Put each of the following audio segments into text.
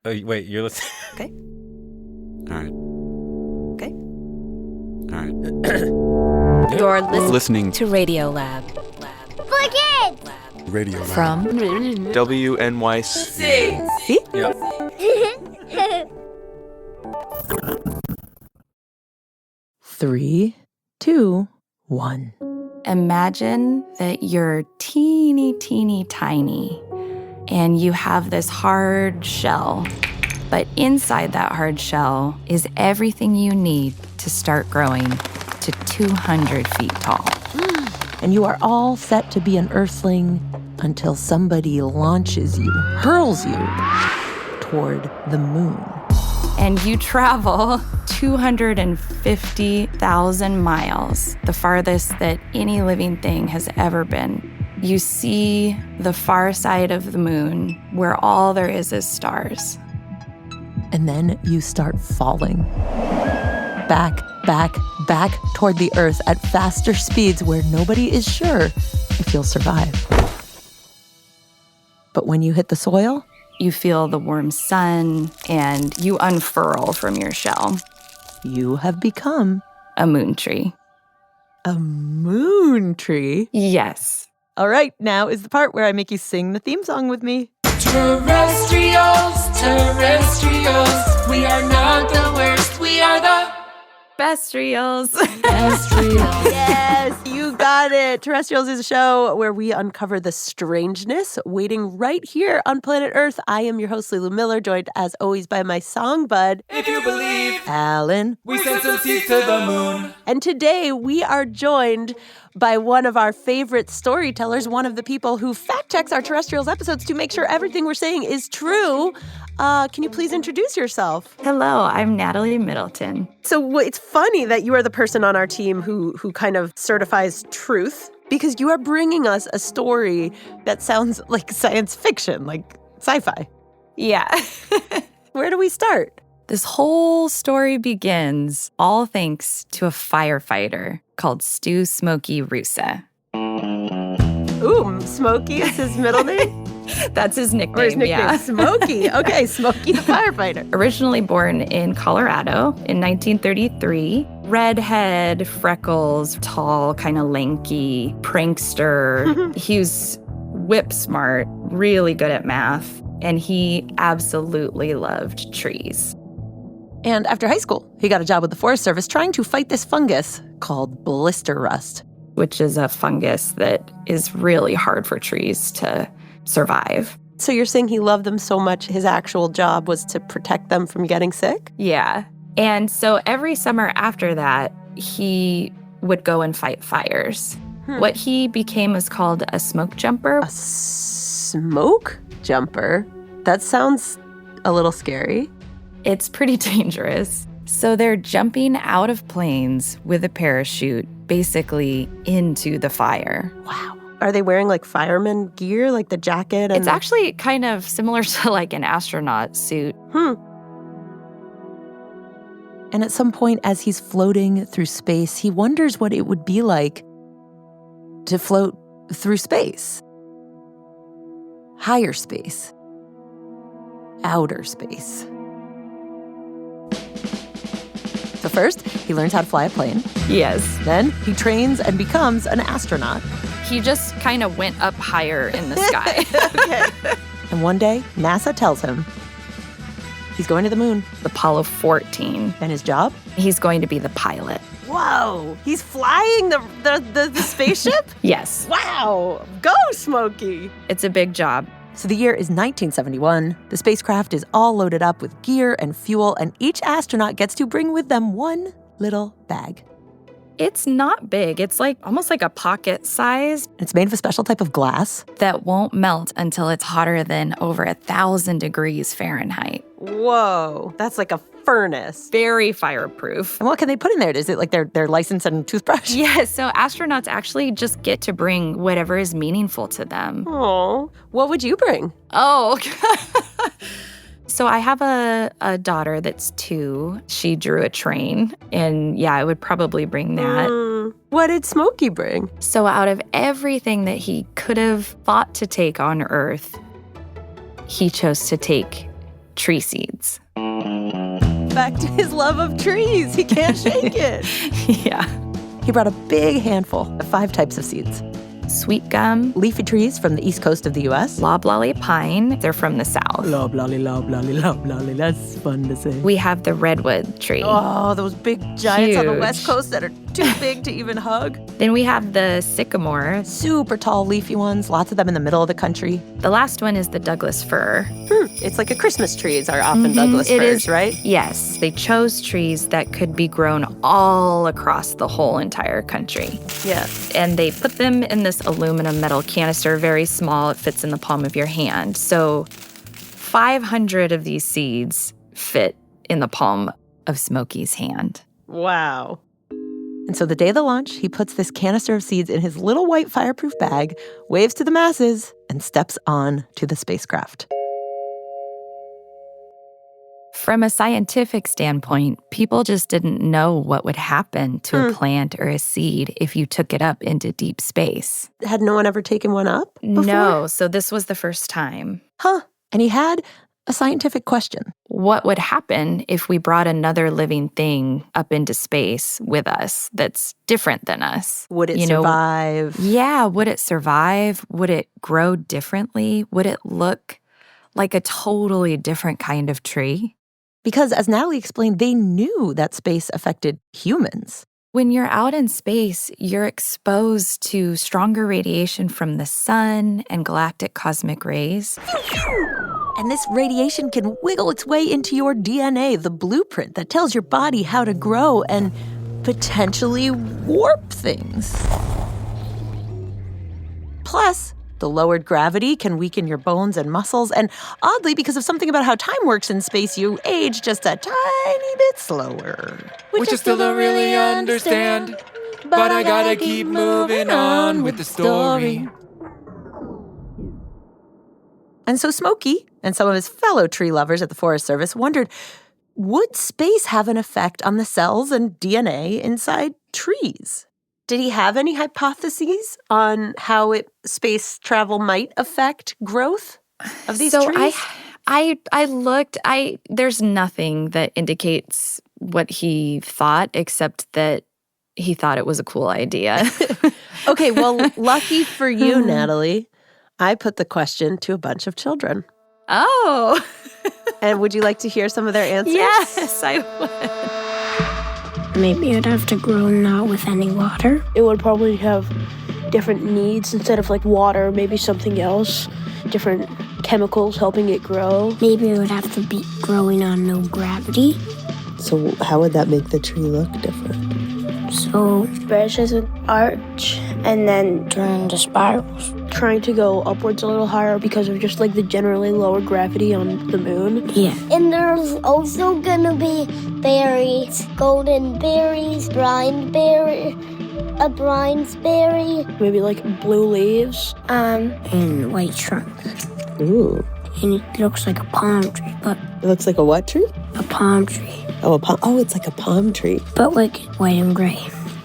Oh, wait, you're listening? Okay. All right. Okay. All right. You're Listening to Radio Lab. For kids! Radio Lab. From WNYC. See? Yep. 3, 2, 1. Imagine that you're teeny, teeny, tiny, and you have this hard shell. But inside that hard shell is everything you need to start growing to 200 feet tall. And you are all set to be an earthling until somebody launches you, hurls you toward the moon. And you travel 250,000 miles, the farthest that any living thing has ever been. You see the far side of the moon where all there is stars. And then you start falling. Back, back, back toward the earth at faster speeds where nobody is sure if you'll survive. But when you hit the soil, You feel the warm sun, and you unfurl from your shell. you have become A moon tree. a moon tree. Yes. All right, now is the part where I make you sing the theme song with me. Terrestrials, terrestrials, we are not the worst, we are the Terrestrials. terrestrials. Yes, you got it. Terrestrials is a show where we uncover the strangeness waiting right here on planet Earth. I am your host, Lulu Miller, joined as always by my song bud, If you believe, Alan. we sent some seeds to the moon. And today we are joined by one of our favorite storytellers, one of the people who fact checks our Terrestrials episodes to make sure everything we're saying is true. Can you please introduce yourself? Hello, I'm Natalie Middleton. So it's funny that you are the person on our team who kind of certifies truth, because you are bringing us a story that sounds like science fiction, like sci-fi. Yeah. Where do we start? This whole story begins all thanks to a firefighter called Stu Smokey Russa. Ooh, Smokey is his middle name? That's his nickname, Or his nickname, yeah. Smokey. Okay, Smokey the firefighter. Originally born in Colorado in 1933, redhead, freckles, tall, kind of lanky, prankster. He was whip smart, really good at math, and he absolutely loved trees. And after high school, he got a job with the Forest Service trying to fight this fungus called blister rust. Which is a fungus that is really hard for trees to survive. So you're saying he loved them so much, his actual job was to protect them from getting sick? Yeah. And so every summer after that, he would go and fight fires. What he became was called a smoke jumper. A smoke jumper? That sounds a little scary. It's pretty dangerous. So they're jumping out of planes with a parachute, basically into the fire. Wow. Are they wearing like fireman gear, like the jacket? And It's actually kind of similar to like an astronaut suit. And at some point, as he's floating through space, he wonders what it would be like to float through space. Higher space. Outer space. So first, he learns how to fly a plane. Yes. Then he trains and becomes an astronaut. He just kind of went up higher in the sky. Okay. And one day, NASA tells him he's going to the moon. Apollo 14. And his job? He's going to be the pilot. Whoa, he's flying the spaceship? Yes. Wow, go Smokey. It's a big job. So the year is 1971. The spacecraft is all loaded up with gear and fuel, and each astronaut gets to bring with them one little bag. It's not big. It's like almost like a pocket size It's made of a special type of glass. that won't melt until it's hotter than over 1,000 degrees Fahrenheit. Whoa, that's like a furnace. Very fireproof. And what can they put in there? Is it like their license and toothbrush? Yeah, so astronauts actually just get to bring whatever is meaningful to them. Oh, what would you bring? Oh, so I have a daughter that's 2. She drew a train, and yeah, I would probably bring that. What did Smokey bring? So out of everything that he could have thought to take on Earth, he chose to take tree seeds. Back to his love of trees. He can't shake it. Yeah. He brought a big handful of 5 types of seeds. Sweet gum, Leafy trees from the east coast of the U.S. loblolly pine, they're from the south. Loblolly, loblolly, loblolly. That's fun to say. We have the redwood tree. Oh, those big giants on the Huge. west coast that are too big to even hug. Then we have the sycamore. Super tall, leafy ones, lots of them in the middle of the country. The last one is the Douglas fir. It's like a Christmas trees are often Douglas It firs, is, right? Yes. They chose trees that could be grown all across the whole entire country. Yeah. And they put them in this aluminum metal canister, very small. It fits in the palm of your hand. So 500 of these seeds fit in the palm of Smokey's hand. Wow. And so the day of the launch, he puts this canister of seeds in his little white fireproof bag, waves to the masses, and steps on to the spacecraft. From a scientific standpoint, people just didn't know what would happen to a plant or a seed if you took it up into deep space. Had no one ever taken one up before? No, so this was the first time. Huh. And he had a scientific question. What would happen if we brought another living thing up into space with us that's different than us? Would it survive? Yeah, would it survive? Would it grow differently? Would it look like a totally different kind of tree? Because as Natalie explained, they knew that space affected humans. When you're out in space, you're exposed to stronger radiation from the sun and galactic cosmic rays. And this radiation can wiggle its way into your DNA, the blueprint that tells your body how to grow and potentially warp things. Plus, the lowered gravity can weaken your bones and muscles, and oddly, because of something about how time works in space, you age just a tiny bit slower. Which I still don't really understand, but I gotta keep moving on with the story. And so Smokey and some of his fellow tree lovers at the Forest Service wondered, would space have an effect on the cells and DNA inside trees? Did he have any hypotheses on how space travel might affect growth of these trees? I looked. There's nothing that indicates what he thought except that he thought it was a cool idea. Okay, well, lucky for you, Natalie, I put the question to a bunch of children. Oh. And would you like to hear some of their answers? Yes, I would. Maybe it'd have to grow not with any water. It would probably have different needs instead of like water, maybe something else, different chemicals helping it grow. Maybe it would have to be growing on no gravity. So how would that make the tree look different? So Branches would arch and then turn into spirals. trying to go upwards a little higher because of just like the generally lower gravity on the moon. Yeah. And there's also gonna be berries, golden berries, brine berry, a brine's berry. Maybe like blue leaves. And white trunk. Ooh. And it looks like a palm tree, but It looks like a what tree? a palm tree. Oh, it's like a palm tree. But like white and gray.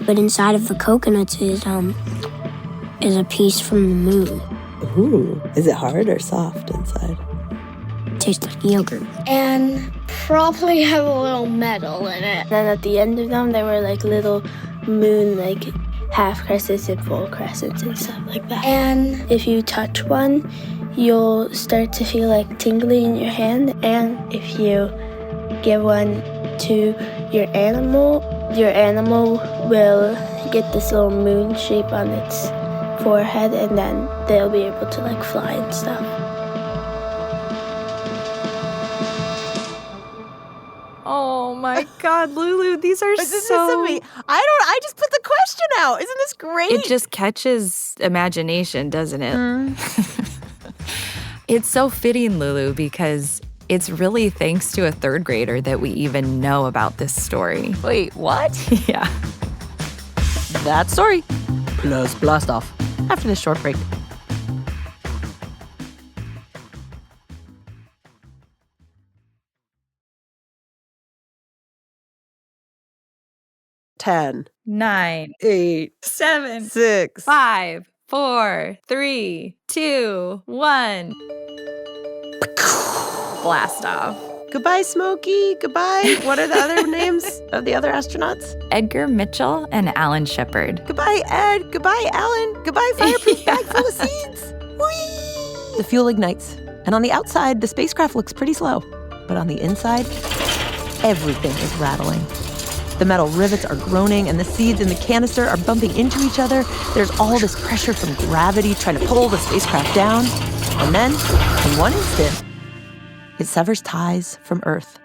But inside of the coconuts is a piece from the moon. Ooh. Is it hard or soft inside? It tastes like yogurt. And probably have a little metal in it. And then at the end of them, they were like little moon, like half crescents and full crescents and stuff like that. And If you touch one, you'll start to feel like tingling in your hand. And if you give one to your animal will get this little moon shape on its forehead, and then they'll be able to like fly and stuff. Oh my God, Lulu, these are Isn't so... this amazing? I just put the question out. Isn't this great? It just catches imagination, doesn't it? It's so fitting, Lulu, because it's really thanks to a third grader that we even know about this story. Wait, what? Yeah. That story plus blast off after this short break. Ten, 9, 8, 7, 6. 5, 4, 3, 2, 1. blast off. Goodbye, Smokey. Goodbye. What are the other names of the other astronauts? Edgar Mitchell and Alan Shepard. Goodbye, Ed. Goodbye, Alan. Goodbye, fireproof bag full of seeds. Whee! The fuel ignites, and on the outside, the spacecraft looks pretty slow. But on the inside, everything is rattling. The metal rivets are groaning, and the seeds in the canister are bumping into each other. There's all this pressure from gravity trying to pull the spacecraft down. And then, in one instant, it severs ties from Earth.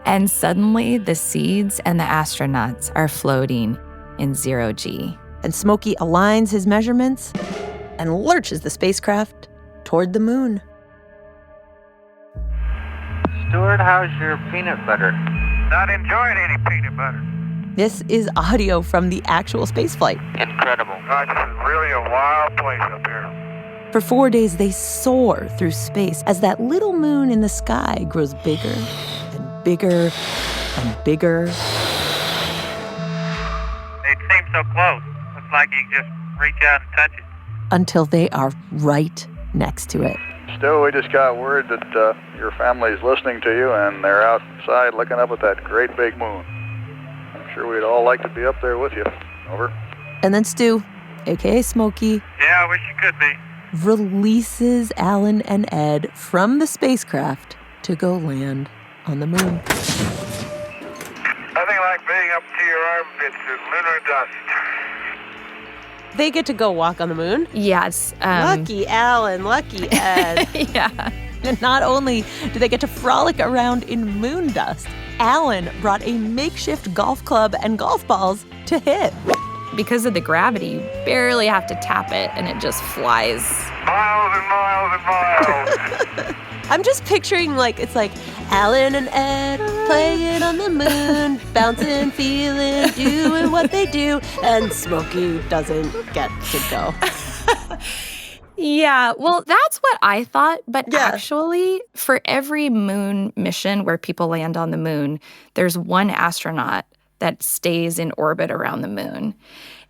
And suddenly, the seeds and the astronauts are floating in 0G. And Smokey aligns his measurements and lurches the spacecraft toward the moon. Stuart, how's your peanut butter? Not enjoying any peanut butter. This is audio from the actual spaceflight. Incredible. This is really a wild place up here. For 4 days, they soar through space as that little moon in the sky grows bigger and bigger and bigger. It seems so close. Looks like you can just reach out and touch it. Until they are right next to it. Still, we just got word that your family's listening to you and they're outside looking up at that great big moon. I'm sure we'd all like to be up there with you. Over. And then Stu, a.k.a. Smokey, Yeah, I wish you could be. releases Alan and Ed from the spacecraft to go land on the moon. Nothing like being up to your armpits in lunar dust. They get to go walk on the moon. Yes. Lucky Alan, lucky Ed. Yeah. And not only do they get to frolic around in moon dust, Alan brought a makeshift golf club and golf balls to hit. Because of the gravity, you barely have to tap it and it just flies. Miles and miles and miles. I'm just picturing it's like Alan and Ed playing on the moon, bouncing, feeling, doing what they do, and Smokey doesn't get to go. Yeah, well, that's what I thought. But Yeah. actually, for every moon mission where people land on the moon, there's one astronaut that stays in orbit around the moon.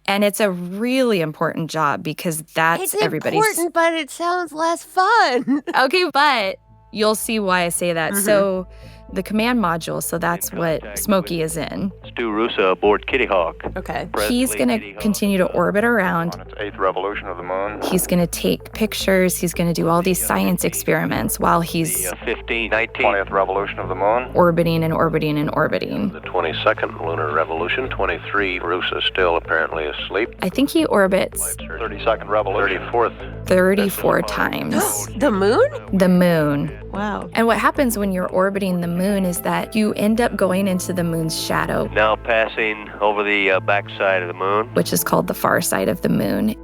And it's a really important job because that's everybody's... It's important, but it sounds less fun. Okay, but you'll see why I say that. Mm-hmm. So the command module, so that's what Smokey is in. Stu Rusa aboard Kitty Hawk. Okay. He's going to continue to orbit around. On its 8th revolution of the moon. He's going to take pictures. He's going to do all these science experiments while he's 20th revolution of the moon. Orbiting and orbiting and orbiting. The 22nd lunar revolution, 23. Rusa still apparently asleep. I think he orbits 32nd revolution. 34th. 34 times. The moon? The moon. Wow. And what happens when you're orbiting the moon is that you end up going into the moon's shadow. Now passing over the backside of the moon. Which is called the far side of the moon.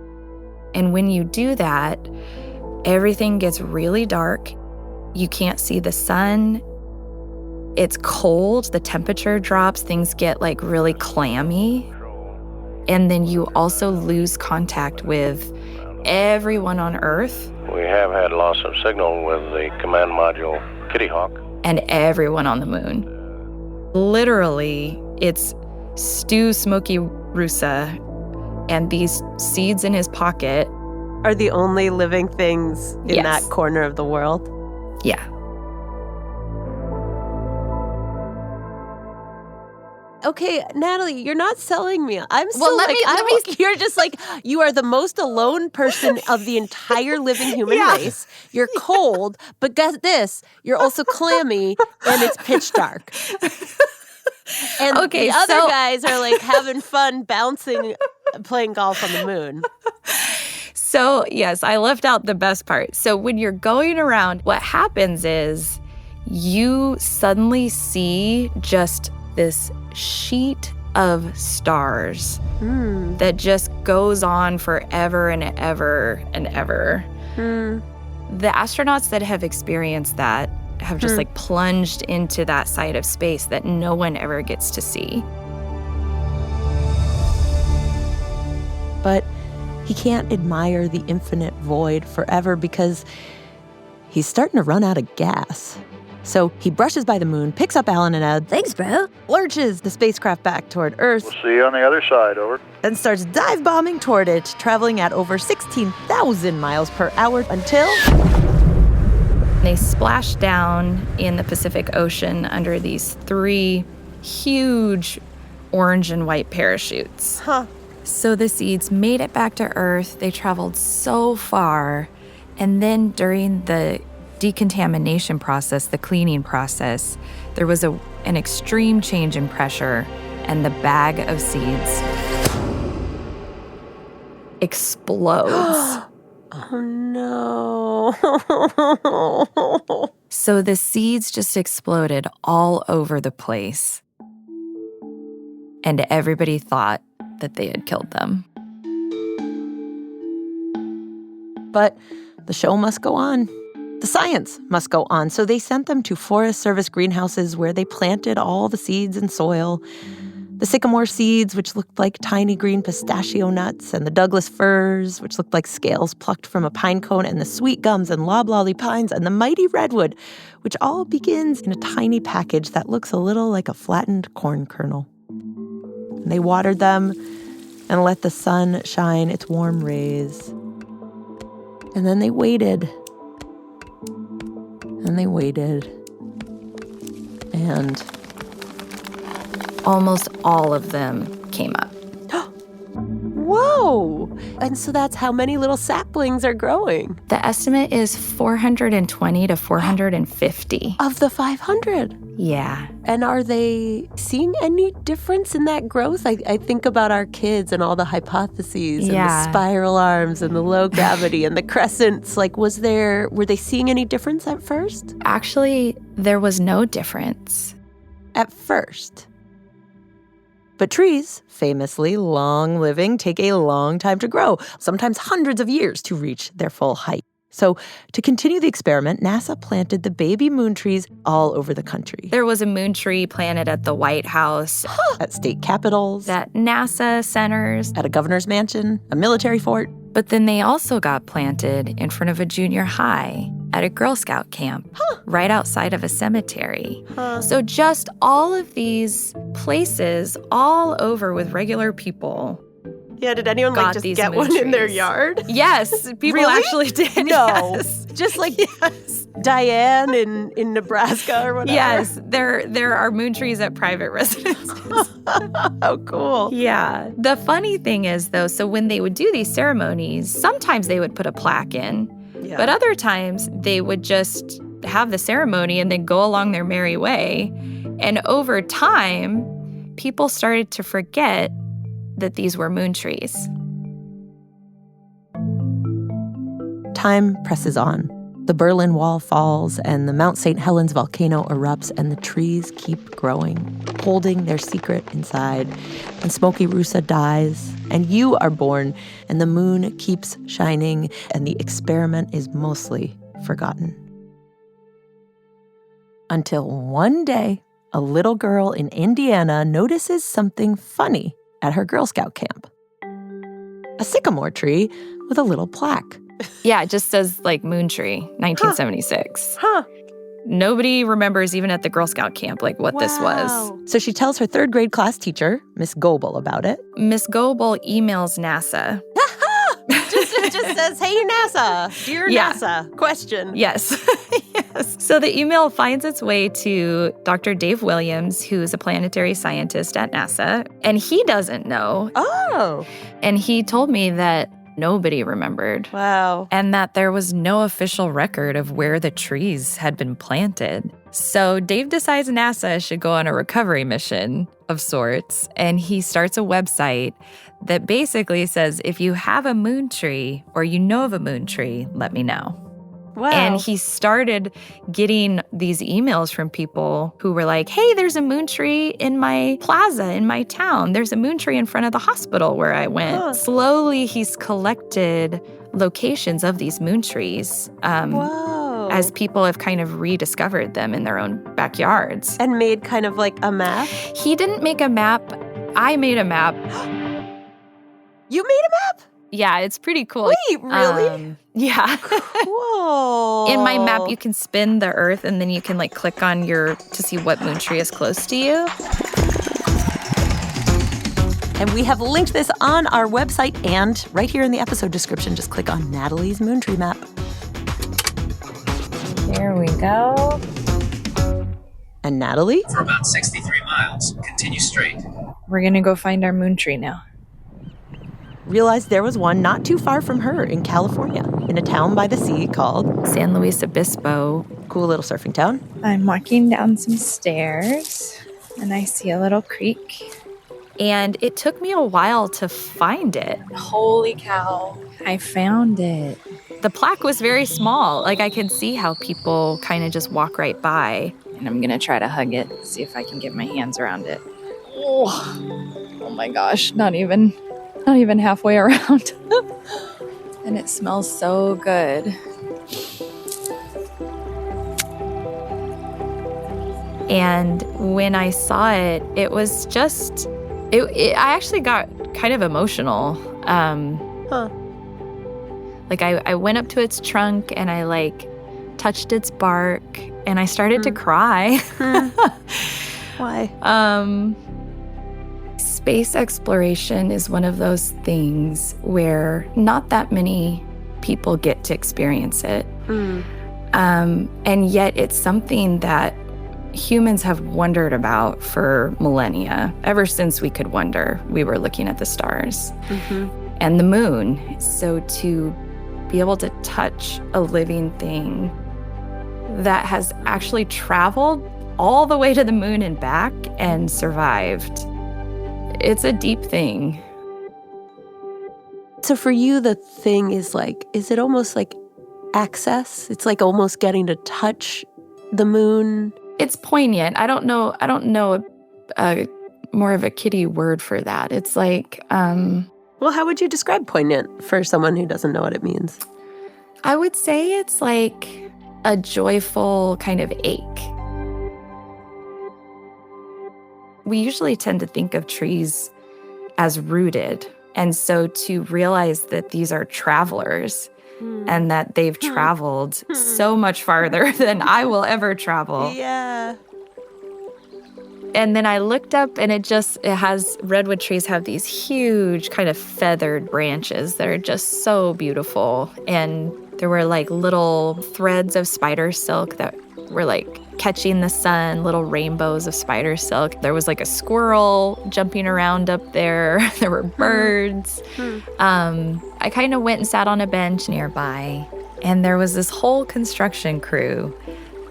And when you do that, everything gets really dark. You can't see the sun. It's cold. The temperature drops. Things get really clammy. And then you also lose contact with everyone on Earth. We have had loss of signal with the command module Kitty Hawk. And everyone on the moon. Literally, it's Stu Smokey Rusa and these seeds in his pocket are the only living things in Yes. that corner of the world. Yeah. Okay, Natalie, you're not selling me. I'm still you're just you are the most alone person of the entire living human race. You're cold, but get this, you're also clammy and it's pitch dark. And the other guys are having fun bouncing, playing golf on the moon. So, yes, I left out the best part. So when you're going around, what happens is you suddenly see just this sheet of stars that just goes on forever and ever and ever. The astronauts that have experienced that have just plunged into that side of space that no one ever gets to see. But he can't admire the infinite void forever because he's starting to run out of gas. So he brushes by the moon, picks up Alan and Ed. Thanks, bro. Lurches the spacecraft back toward Earth. We'll see you on the other side, over. And starts dive bombing toward it, traveling at over 16,000 miles per hour until They splashed down in the Pacific Ocean under these 3 huge orange and white parachutes. So the seeds made it back to Earth. They traveled so far. And then during the decontamination process, the cleaning process, there was an extreme change in pressure, and the bag of seeds explodes. Oh, no. So the seeds just exploded all over the place. And everybody thought that they had killed them. But the show must go on. The science must go on. So they sent them to Forest Service greenhouses where they planted all the seeds in soil. The sycamore seeds, which looked like tiny green pistachio nuts, and the Douglas firs, which looked like scales plucked from a pine cone, and the sweet gums and loblolly pines, and the mighty redwood, which all begins in a tiny package that looks a little like a flattened corn kernel. And they watered them and let the sun shine its warm rays. And then they waited. And they waited. And almost all of them came up. Whoa! And so that's how many little saplings are growing. The estimate is 420 to 450. Of the 500? Yeah. And are they seeing any difference in that growth? I think about our kids and all the hypotheses and the spiral arms and the low gravity and the crescents. Like, were they seeing any difference at first? Actually, there was no difference. At first. But trees, famously long-living, take a long time to grow, sometimes hundreds of years to reach their full height. So to continue the experiment, NASA planted the baby moon trees all over the country. There was a moon tree planted at the White House. At state capitals. At NASA centers. At a governor's mansion, a military fort. But then they also got planted in front of a junior high, at a Girl Scout camp, right outside of a cemetery. So just all of these places all over with regular people. Yeah, did anyone just get one in their yard? Yes, people really? actually did. No. Yes. Just like Diane in Nebraska or whatever. Yes, there are moon trees at private residences. Oh, cool. Yeah. The funny thing is, though, so when they would do these ceremonies, sometimes they would put a plaque in. Yeah. But other times, they would just have the ceremony and then go along their merry way. And over time, people started to forget that these were moon trees. Time presses on. The Berlin Wall falls, and the Mount St. Helens volcano erupts, and the trees keep growing, holding their secret inside. And Smokey Rusa dies, and you are born, and the moon keeps shining, and the experiment is mostly forgotten. Until one day, a little girl in Indiana notices something funny at her Girl Scout camp. A sycamore tree with a little plaque. Yeah, it just says, moon tree, 1976. Nobody remembers, even at the Girl Scout camp, what this was. So she tells her third grade class teacher, Miss Goebel, about it. Miss Goebel emails NASA. It just says, hey, NASA, dear NASA, question. Yes. Yes. So the email finds its way to Dr. Dave Williams, who's a planetary scientist at NASA, and he doesn't know. Oh. And he told me that nobody remembered. Wow. And that there was no official record of where the trees had been planted. So Dave decides NASA should go on a recovery mission of sorts, and he starts a website that basically says, if you have a moon tree or you know of a moon tree, let me know. Wow. And he started getting these emails from people who were like, hey, there's a moon tree in my plaza in my town. There's a moon tree in front of the hospital where I went. Slowly, he's collected locations of these moon trees as people have kind of rediscovered them in their own backyards. And made kind of a map? He didn't make a map. I made a map. You made a map? Yeah, it's pretty cool. Wait, really? Yeah. Cool. In my map, you can spin the Earth, and then you can click on to see what moon tree is close to you. And we have linked this on our website and right here in the episode description. Just click on Natalie's moon tree map. Here we go. And Natalie? For about 63 miles, continue straight. We're going to go find our moon tree now. Realized there was one not too far from her in California, in a town by the sea called San Luis Obispo. Cool little surfing town. I'm walking down some stairs, and I see a little creek. And it took me a while to find it. Holy cow, I found it. The plaque was very small. Like, I could see how people kind of just walk right by. And I'm going to try to hug it, see if I can get my hands around it. Oh my gosh, not even halfway around. And it smells so good. And when I saw it, it was just, I actually got kind of emotional. Like I went up to its trunk and I like touched its bark and I started to cry. Why? Space exploration is one of those things where not that many people get to experience it. And yet it's something that humans have wondered about for millennia. Ever since we could wonder, we were looking at the stars and the moon. So to be able to touch a living thing that has actually traveled all the way to the moon and back and survived, it's a deep thing. So for you, the thing is like, is it almost like access? It's like almost getting to touch the moon. It's poignant. I don't know more of a kiddie word for that. It's like, well, how would you describe poignant for someone who doesn't know what it means? I would say it's like a joyful kind of ache. We usually tend to think of trees as rooted. And so to realize that these are travelers and that they've traveled so much farther than I will ever travel. Yeah. And then I looked up and redwood trees have these huge kind of feathered branches that are just so beautiful. And there were like little threads of spider silk that were like catching the sun, little rainbows of spider silk. There was like a squirrel jumping around up there. There were birds. I kind of went and sat on a bench nearby, and there was this whole construction crew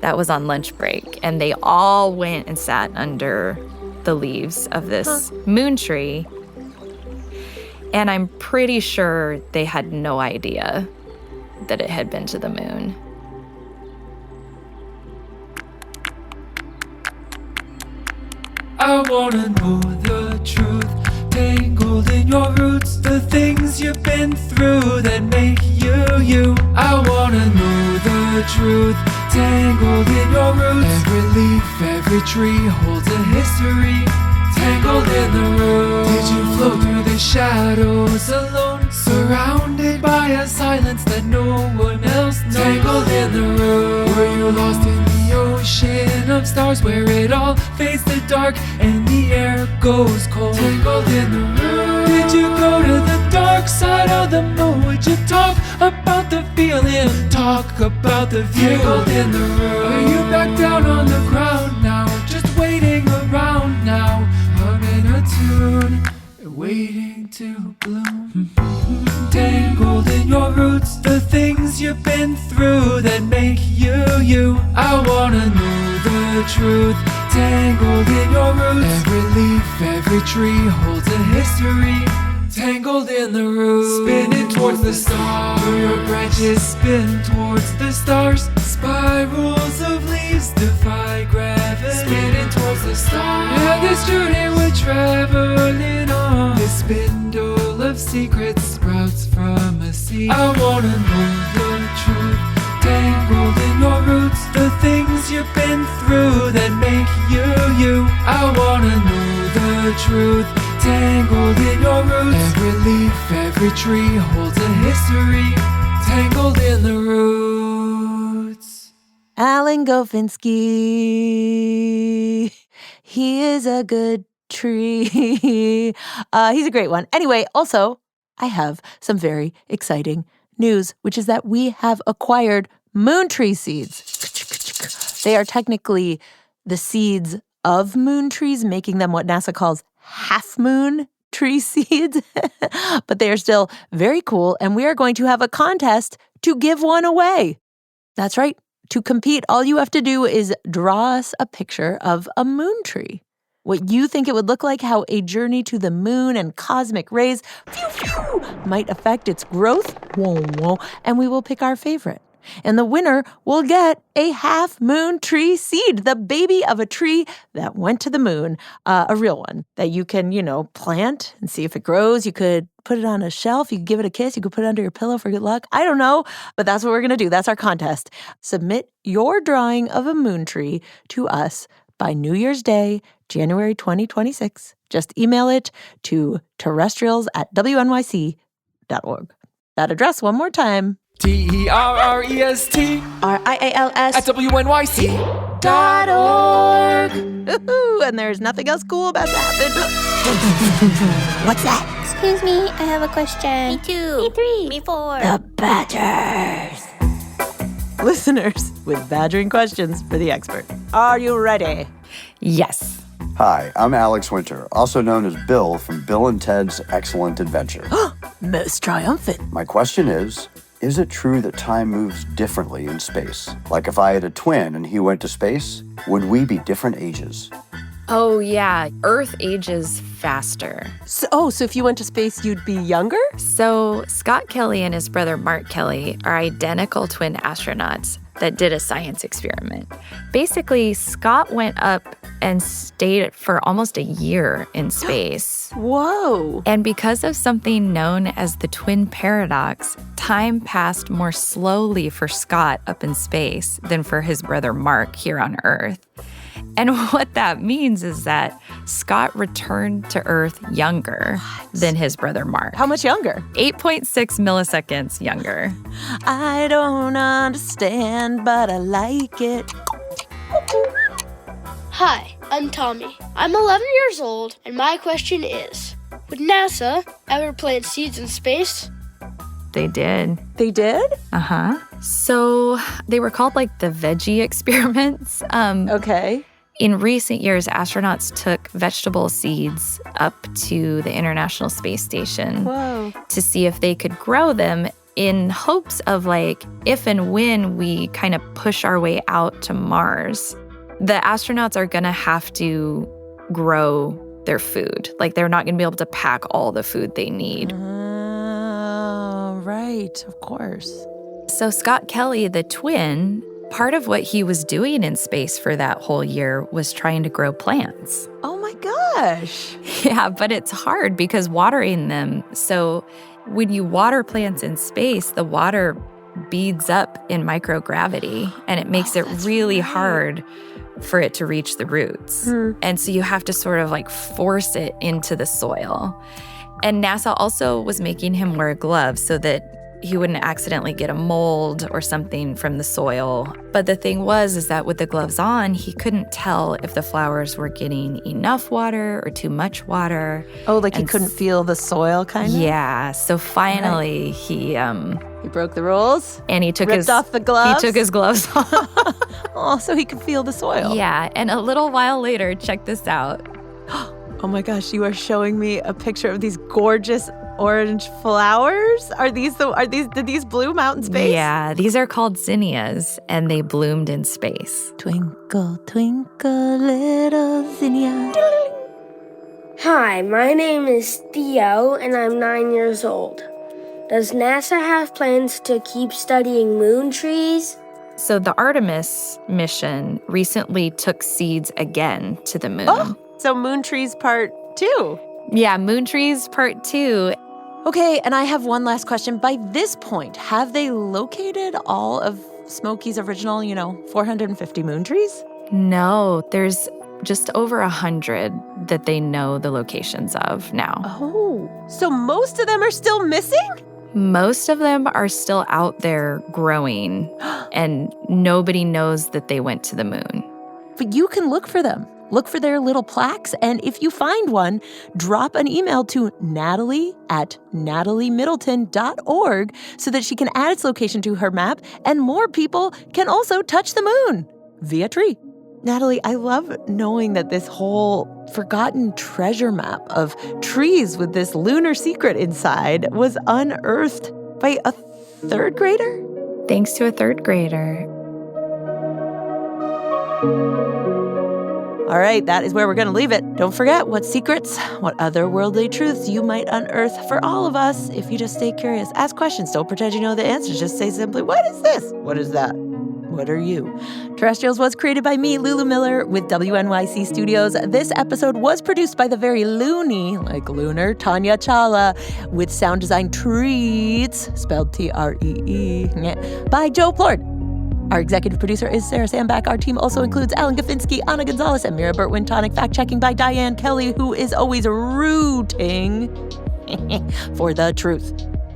that was on lunch break, and they all went and sat under the leaves of this moon tree. And I'm pretty sure they had no idea that it had been to the moon. I wanna know the truth, tangled in your roots, the things you've been through that make you you. I wanna know the truth, tangled in your roots. Every leaf, every tree holds a history, tangled in the roots. Did you float through the shadows alone, surrounded by a silence that no one else knows? Tangled in the roots. Were you lost in the ocean of stars where it all fades to dark and the air goes cold? Tangled in the roots. Did you go to the dark side of the moon? Would you talk about the feeling, talk about the view? Tangled in the roots. Are you back down on the ground now, just waiting around now, humming a tune, waiting to bloom? Tangled in your roots, the things you've been through that make you you. I wanna know the truth, tangled in your roots. Every leaf, every tree holds a history, tangled in the roots. Spinning towards the stars, your branches spin towards the stars. Spirals of leaves defy gravity, spinning towards the stars. Yeah, this journey we're traveling on, this spindle of secrets sprouts from a seed. I wanna know the truth, tangled in your roots, the things you've been through that make you you. I wanna know the truth, tangled in your roots. Every leaf, every tree holds a history, tangled in the roots. Alan Gofinski. He is a good tree. He's a great one. Anyway, also, I have some very exciting news, which is that we have acquired moon tree seeds. They are technically the seeds of moon trees, making them what NASA calls half-moon tree seeds. But they are still very cool, and we are going to have a contest to give one away. That's right. To compete, all you have to do is draw us a picture of a moon tree. What you think it would look like, how a journey to the moon and cosmic rays might affect its growth, and we will pick our favorite. And the winner will get a half-moon tree seed, the baby of a tree that went to the moon, a real one that you can, plant and see if it grows. You could put it on a shelf. You could give it a kiss. You could put it under your pillow for good luck. I don't know, but that's what we're going to do. That's our contest. Submit your drawing of a moon tree to us by New Year's Day, January 2026. Just email it to terrestrials@wnyc.org. That address one more time. TERREST RIALS at WNYC.org. And there's nothing else cool about to happen. What's that? Excuse me, I have a question. Me too. Me 3. Me 4. The Badgers. Listeners with badgering questions for the expert. Are you ready? Yes. Hi, I'm Alex Winter, also known as Bill from Bill and Ted's Excellent Adventure. Most triumphant. My question is it true that time moves differently in space? Like if I had a twin and he went to space, would we be different ages? Oh, yeah. Earth ages faster. So if you went to space, you'd be younger? So Scott Kelly and his brother Mark Kelly are identical twin astronauts that did a science experiment. Basically, Scott went up and stayed for almost a year in space. Whoa. And because of something known as the twin paradox, time passed more slowly for Scott up in space than for his brother Mark here on Earth. And what that means is that Scott returned to Earth younger than his brother Mark. How much younger? 8.6 milliseconds younger. I don't understand, but I like it. Hi, I'm Tommy. I'm 11 years old, and my question is, would NASA ever plant seeds in space? They did. They did? Uh-huh. So they were called like the veggie experiments. Okay. In recent years, astronauts took vegetable seeds up to the International Space Station to see if they could grow them in hopes of if and when we kind of push our way out to Mars, the astronauts are going to have to grow their food. They're not going to be able to pack all the food they need. Right, of course. So Scott Kelly, the twin, part of what he was doing in space for that whole year was trying to grow plants. Oh my gosh. Yeah, but it's hard because watering them. So when you water plants in space, the water beads up in microgravity and it makes it really hard for it to reach the roots. And so you have to sort of force it into the soil. And NASA also was making him wear gloves so that he wouldn't accidentally get a mold or something from the soil. But the thing is that with the gloves on, he couldn't tell if the flowers were getting enough water or too much water. Oh, he couldn't feel the soil, kind of? Yeah. So finally, he broke the rules. And he took ripped off the gloves. He took his gloves off. Oh, so he could feel the soil. Yeah. And a little while later, check this out. Oh my gosh, you are showing me a picture of these gorgeous orange flowers? Did these bloom out in space? Yeah, these are called zinnias, and they bloomed in space. Twinkle, twinkle, little zinnia. Hi, my name is Theo, and I'm 9 years old. Does NASA have plans to keep studying moon trees? So the Artemis mission recently took seeds again to the moon. Oh, so moon trees part 2. Yeah, moon trees part 2. Okay, and I have one last question. By this point, have they located all of Smokey's original, 450 moon trees? No, there's just over 100 that they know the locations of now. Oh, so most of them are still missing? Most of them are still out there growing, and nobody knows that they went to the moon. But you can look for them. Look for their little plaques, and if you find one, drop an email to Natalie@nataliemiddleton.org so that she can add its location to her map, and more people can also touch the moon. via tree. Natalie, I love knowing that this whole forgotten treasure map of trees with this lunar secret inside was unearthed by a third grader? Thanks to a third grader. All right, that is where we're going to leave it. Don't forget what secrets, what otherworldly truths you might unearth for all of us if you just stay curious. Ask questions. Don't pretend you know the answers. Just say simply, what is this? What is that? What are you? Terrestrials was created by me, Lulu Miller, with WNYC Studios. This episode was produced by the very loony, like lunar, Tanya Chawla, with sound design treats, spelled T-R-E-E, by Joe Plord. Our executive producer is Sarah Sandback. Our team also includes Alan Gafinsky, Anna Gonzalez, and Mira Burt-Wintonic. Fact-checking by Diane Kelly, who is always rooting for the truth.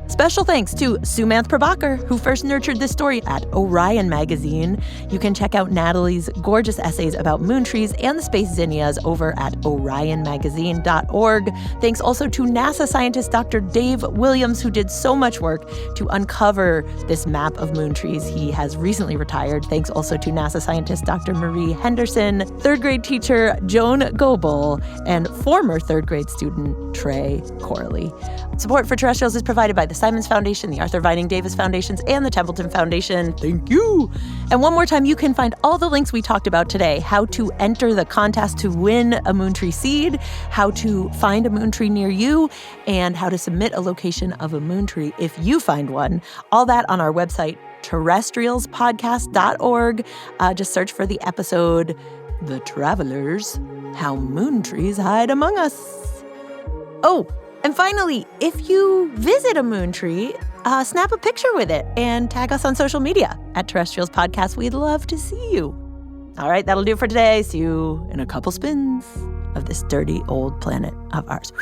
Special thanks to Sumanth Prabhakar, who first nurtured this story at Orion Magazine. You can check out Natalie's gorgeous essays about moon trees and the space zinnias over at orionmagazine.org. Thanks also to NASA scientist Dr. Dave Williams, who did so much work to uncover this map of moon trees. He has recently retired. Thanks also to NASA scientist Dr. Marie Henderson, third grade teacher Joan Goebel, and former third grade student Trey Corley. Support for Terrestrials is provided by the Simons Foundation, the Arthur Vining Davis Foundations, and the Templeton Foundation. Thank you. And one more time, you can find all the links we talked about today: how to enter the contest to win a Moontree seed, how to find a Moontree near you, and how to submit a location of a Moontree if you find one. All that on our website, terrestrialspodcast.org. Just search for the episode, The Travelers, How Moontrees Hide Among Us. Oh, and finally, if you visit a Moontree, snap a picture with it and tag us on social media at Terrestrials Podcast. We'd love to see you. All right, that'll do it for today. See you in a couple spins of this dirty old planet of ours.